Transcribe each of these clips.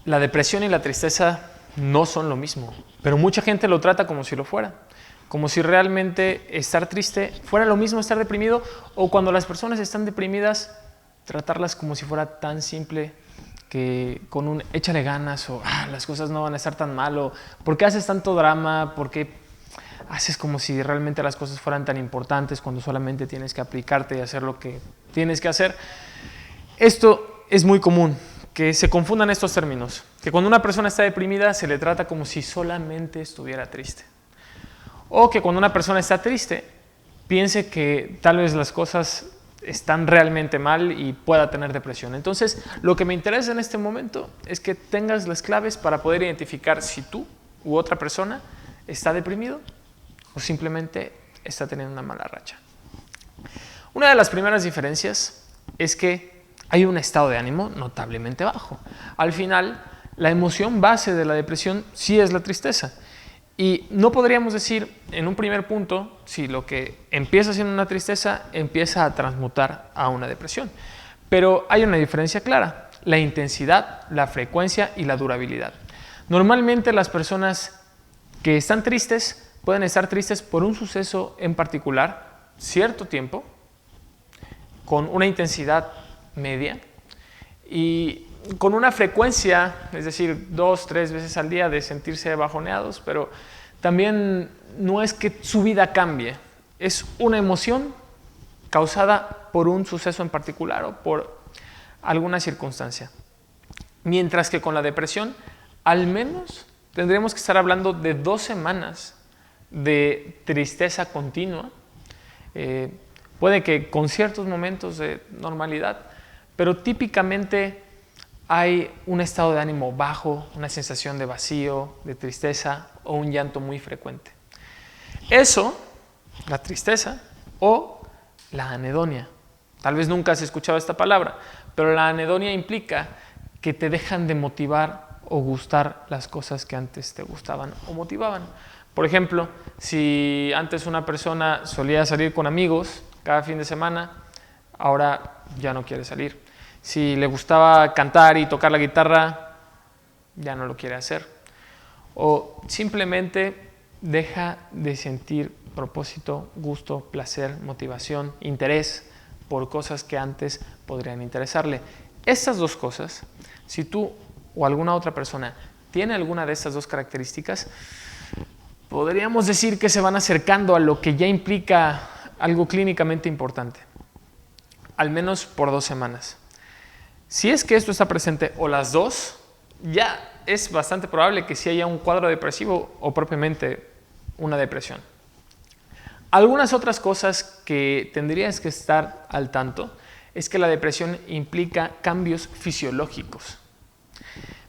La depresión y la tristeza no son lo mismo, pero mucha gente lo trata como si lo fuera. Como si realmente estar triste fuera lo mismo estar deprimido, o cuando las personas están deprimidas, tratarlas como si fuera tan simple que con un échale ganas o las cosas no van a estar tan mal, o ¿por qué haces tanto drama? ¿Por qué haces como si realmente las cosas fueran tan importantes cuando solamente tienes que aplicarte y hacer lo que tienes que hacer? Esto es muy común, que se confundan estos términos, que cuando una persona está deprimida se le trata como si solamente estuviera triste, o que cuando una persona está triste piense que tal vez las cosas están realmente mal y pueda tener depresión. Entonces, lo que me interesa en este momento es que tengas las claves para poder identificar si tú u otra persona está deprimido o simplemente está teniendo una mala racha. Una de las primeras diferencias es que hay un estado de ánimo notablemente bajo. Al final, la emoción base de la depresión sí es la tristeza. Y no podríamos decir en un primer punto si lo que empieza siendo una tristeza empieza a transmutar a una depresión. Pero hay una diferencia clara: la intensidad, la frecuencia y la durabilidad. Normalmente las personas que están tristes pueden estar tristes por un suceso en particular, cierto tiempo, con una intensidad media y con una frecuencia, es decir, 2, 3 veces al día de sentirse bajoneados, pero también no es que su vida cambie, es una emoción causada por un suceso en particular o por alguna circunstancia. Mientras que con la depresión, al menos tendremos que estar hablando de 2 semanas de tristeza continua, puede que con ciertos momentos de normalidad, pero típicamente hay un estado de ánimo bajo, una sensación de vacío, de tristeza o un llanto muy frecuente. Eso, la tristeza o la anedonia. Tal vez nunca has escuchado esta palabra, pero la anedonia implica que te dejan de motivar o gustar las cosas que antes te gustaban o motivaban. Por ejemplo, si antes una persona solía salir con amigos cada fin de semana, ahora ya no quiere salir. Si le gustaba cantar y tocar la guitarra, ya no lo quiere hacer. O simplemente deja de sentir propósito, gusto, placer, motivación, interés por cosas que antes podrían interesarle. Estas 2 cosas, si tú o alguna otra persona tiene alguna de estas 2 características, podríamos decir que se van acercando a lo que ya implica algo clínicamente importante, al menos por 2 semanas. Si es que esto está presente o las 2, ya es bastante probable que sí haya un cuadro depresivo o propiamente una depresión. Algunas otras cosas que tendrías que estar al tanto es que la depresión implica cambios fisiológicos.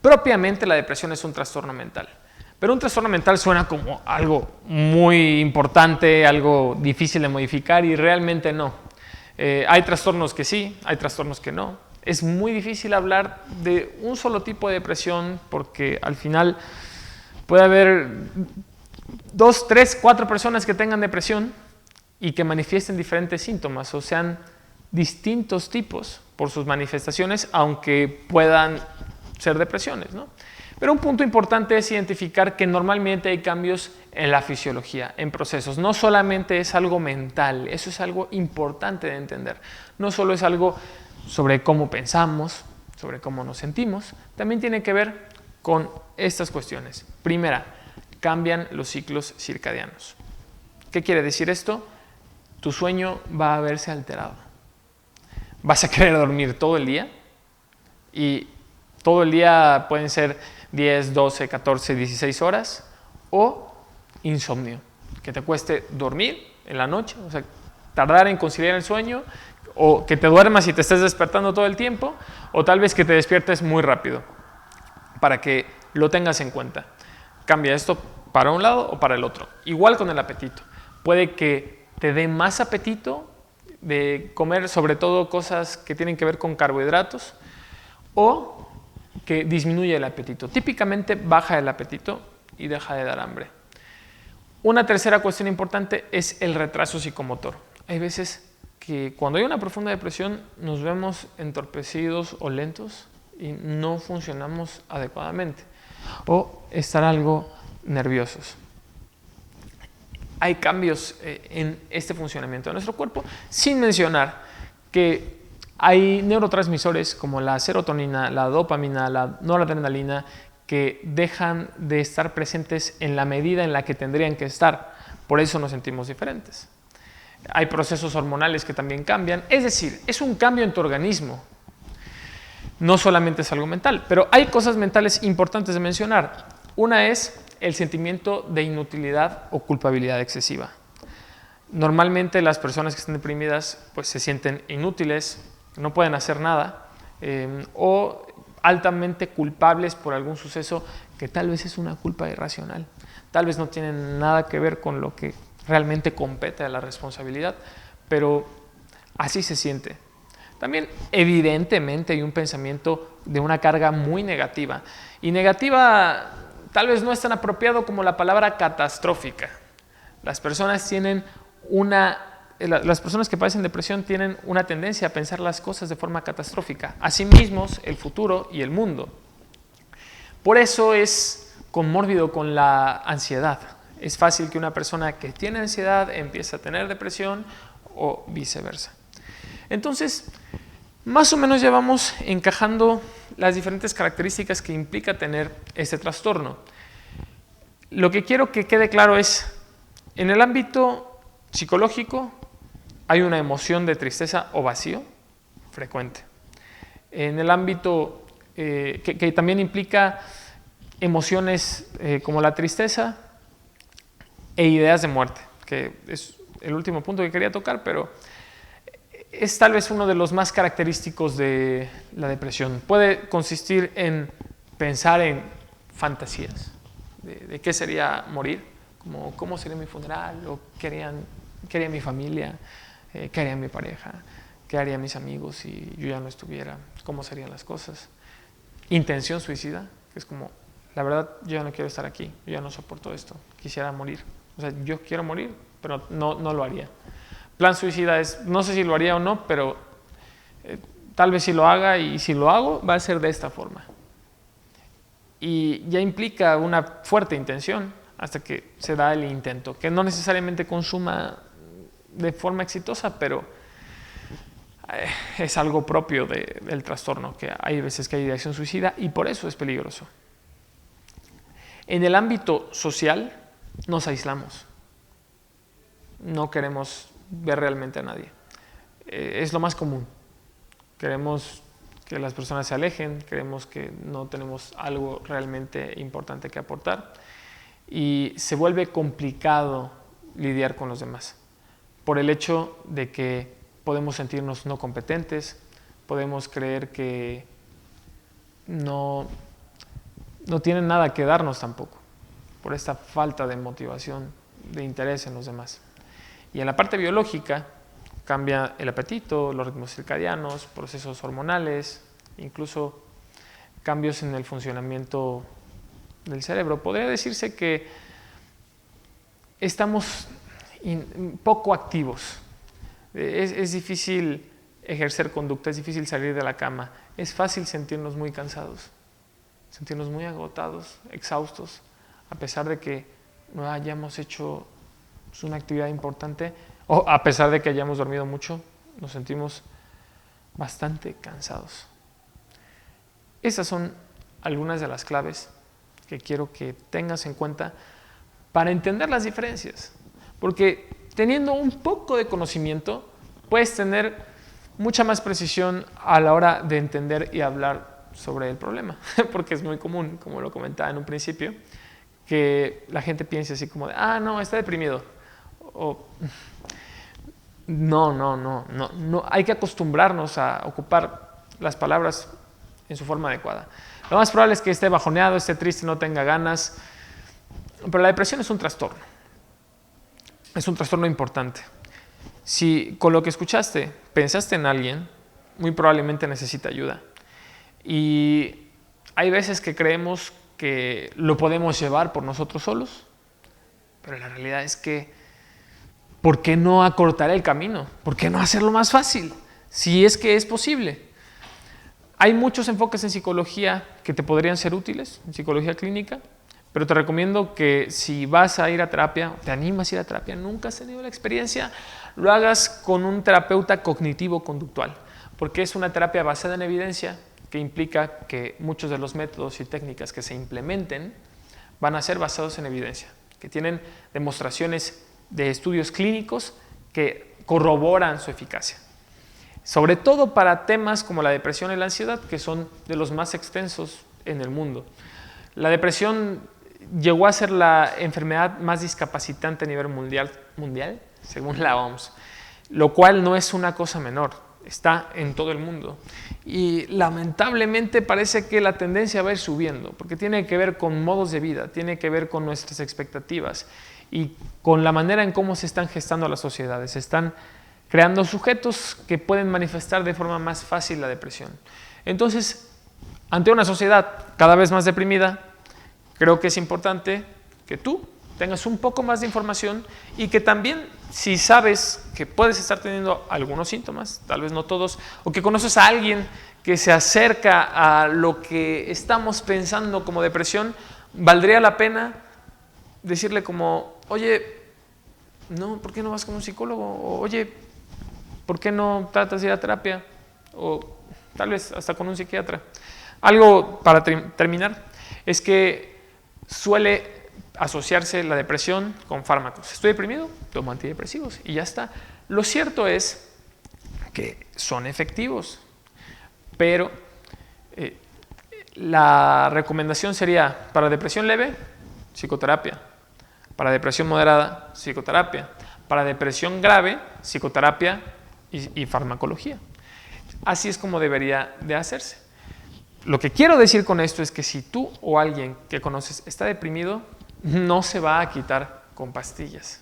Propiamente la depresión es un trastorno mental, pero un trastorno mental suena como algo muy importante, algo difícil de modificar, y realmente no. Hay trastornos que sí, hay trastornos que no. Es muy difícil hablar de un solo tipo de depresión porque al final puede haber 2, 3, 4 personas que tengan depresión y que manifiesten diferentes síntomas o sean distintos tipos por sus manifestaciones, aunque puedan ser depresiones, ¿no? Pero un punto importante es identificar que normalmente hay cambios en la fisiología, en procesos. No solamente es algo mental, eso es algo importante de entender. No solo es algo sobre cómo pensamos, sobre cómo nos sentimos, también tiene que ver con estas cuestiones. Primera, cambian los ciclos circadianos. ¿Qué quiere decir esto? Tu sueño va a verse alterado. Vas a querer dormir todo el día y todo el día pueden ser 10, 12, 14, 16 horas, o insomnio, que te cueste dormir en la noche, o sea, tardar en conciliar el sueño, o que te duermas y te estés despertando todo el tiempo, o tal vez que te despiertes muy rápido, para que lo tengas en cuenta. Cambia esto para un lado o para el otro. Igual con el apetito. Puede que te dé más apetito de comer sobre todo cosas que tienen que ver con carbohidratos, o que disminuye el apetito. Típicamente baja el apetito y deja de dar hambre. Una tercera cuestión importante es el retraso psicomotor. Hay veces que cuando hay una profunda depresión nos vemos entorpecidos o lentos y no funcionamos adecuadamente, o estar algo nerviosos. Hay cambios en este funcionamiento de nuestro cuerpo, sin mencionar que hay neurotransmisores como la serotonina, la dopamina, la noradrenalina, que dejan de estar presentes en la medida en la que tendrían que estar. Por eso nos sentimos diferentes. Hay procesos hormonales que también cambian. Es decir, es un cambio en tu organismo. No solamente es algo mental, pero hay cosas mentales importantes de mencionar. Una es el sentimiento de inutilidad o culpabilidad excesiva. Normalmente las personas que están deprimidas pues, se sienten inútiles, no pueden hacer nada, o altamente culpables por algún suceso que tal vez es una culpa irracional. Tal vez no tiene nada que ver con lo que realmente compete a la responsabilidad, pero así se siente. También, evidentemente, hay un pensamiento de una carga muy negativa. Y negativa tal vez no es tan apropiado como la palabra catastrófica. Las personas que padecen depresión tienen una tendencia a pensar las cosas de forma catastrófica, a sí mismos, el futuro y el mundo. Por eso es conmórbido con la ansiedad. Es fácil que una persona que tiene ansiedad empiece a tener depresión o viceversa. Entonces, más o menos ya vamos encajando las diferentes características que implica tener este trastorno. Lo que quiero que quede claro es, en el ámbito psicológico hay una emoción de tristeza o vacío frecuente. En el ámbito que también implica emociones como la tristeza e ideas de muerte, que es el último punto que quería tocar, pero es tal vez uno de los más característicos de la depresión. Puede consistir en pensar en fantasías de qué sería morir, como cómo sería mi funeral, o qué haría mi familia, qué haría mi pareja, qué harían mis amigos si yo ya no estuviera, cómo serían las cosas. Intención suicida, que es como, la verdad, yo ya no quiero estar aquí, yo ya no soporto esto, quisiera morir. O sea, yo quiero morir, pero no lo haría. Plan suicida es, no sé si lo haría o no, pero tal vez si lo haga, y si lo hago, va a ser de esta forma. Y ya implica una fuerte intención hasta que se da el intento, que no necesariamente consuma de forma exitosa, pero es algo propio del trastorno, que hay veces que hay ideación suicida y por eso es peligroso. En el ámbito social nos aislamos. No queremos ver realmente a nadie. Es lo más común. Queremos que las personas se alejen, creemos que no tenemos algo realmente importante que aportar y se vuelve complicado lidiar con los demás por el hecho de que podemos sentirnos no competentes, podemos creer que no tienen nada que darnos tampoco, por esta falta de motivación, de interés en los demás. Y en la parte biológica cambia el apetito, los ritmos circadianos, procesos hormonales, incluso cambios en el funcionamiento del cerebro. Podría decirse que estamos poco activos. Es difícil ejercer conducta, es difícil salir de la cama, es fácil sentirnos muy cansados, sentirnos muy agotados, exhaustos, a pesar de que no hayamos hecho una actividad importante o a pesar de que hayamos dormido mucho, nos sentimos bastante cansados. Esas son algunas de las claves que quiero que tengas en cuenta para entender las diferencias, porque teniendo un poco de conocimiento puedes tener mucha más precisión a la hora de entender y hablar sobre el problema, porque es muy común, como lo comentaba en un principio, que la gente piense así como de, no, está deprimido, o no, hay que acostumbrarnos a ocupar las palabras en su forma adecuada. Lo más probable es que esté bajoneado, esté triste, no tenga ganas, pero la depresión es un trastorno. Es un trastorno importante. Si con lo que escuchaste pensaste en alguien, muy probablemente necesita ayuda. Y hay veces que creemos que lo podemos llevar por nosotros solos, pero la realidad es que ¿por qué no acortar el camino? ¿Por qué no hacerlo más fácil? Si es que es posible. Hay muchos enfoques en psicología que te podrían ser útiles, en psicología clínica, pero te recomiendo que si vas a ir a terapia, te animas a ir a terapia, nunca has tenido la experiencia, lo hagas con un terapeuta cognitivo-conductual, porque es una terapia basada en evidencia que implica que muchos de los métodos y técnicas que se implementen van a ser basados en evidencia, que tienen demostraciones de estudios clínicos que corroboran su eficacia. Sobre todo para temas como la depresión y la ansiedad, que son de los más extensos en el mundo. La depresión llegó a ser la enfermedad más discapacitante a nivel mundial, según la OMS, lo cual no es una cosa menor, está en todo el mundo. Y lamentablemente parece que la tendencia va a ir subiendo, porque tiene que ver con modos de vida, tiene que ver con nuestras expectativas y con la manera en cómo se están gestando las sociedades. Se están creando sujetos que pueden manifestar de forma más fácil la depresión. Entonces, ante una sociedad cada vez más deprimida, creo que es importante que tú tengas un poco más de información y que también, si sabes que puedes estar teniendo algunos síntomas, tal vez no todos, o que conoces a alguien que se acerca a lo que estamos pensando como depresión, valdría la pena decirle como, oye, no, ¿por qué no vas con un psicólogo? O, oye, ¿por qué no tratas de ir a terapia? O tal vez hasta con un psiquiatra. Algo para terminar es que suele asociarse la depresión con fármacos. Estoy deprimido, tomo antidepresivos y ya está. Lo cierto es que son efectivos, pero la recomendación sería para depresión leve, psicoterapia, para depresión moderada, psicoterapia, para depresión grave, psicoterapia y farmacología. Así es como debería de hacerse. Lo que quiero decir con esto es que si tú o alguien que conoces está deprimido, no se va a quitar con pastillas,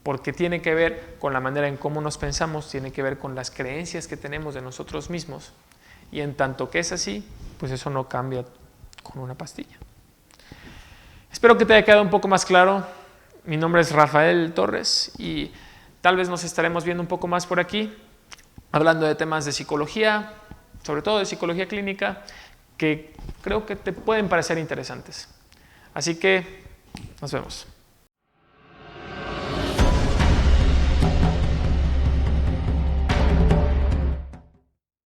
porque tiene que ver con la manera en cómo nos pensamos, tiene que ver con las creencias que tenemos de nosotros mismos, y en tanto que es así, pues eso no cambia con una pastilla. Espero que te haya quedado un poco más claro. Mi nombre es Rafael Torres y tal vez nos estaremos viendo un poco más por aquí, hablando de temas de psicología, sobre todo de psicología clínica, que creo que te pueden parecer interesantes. Así que nos vemos.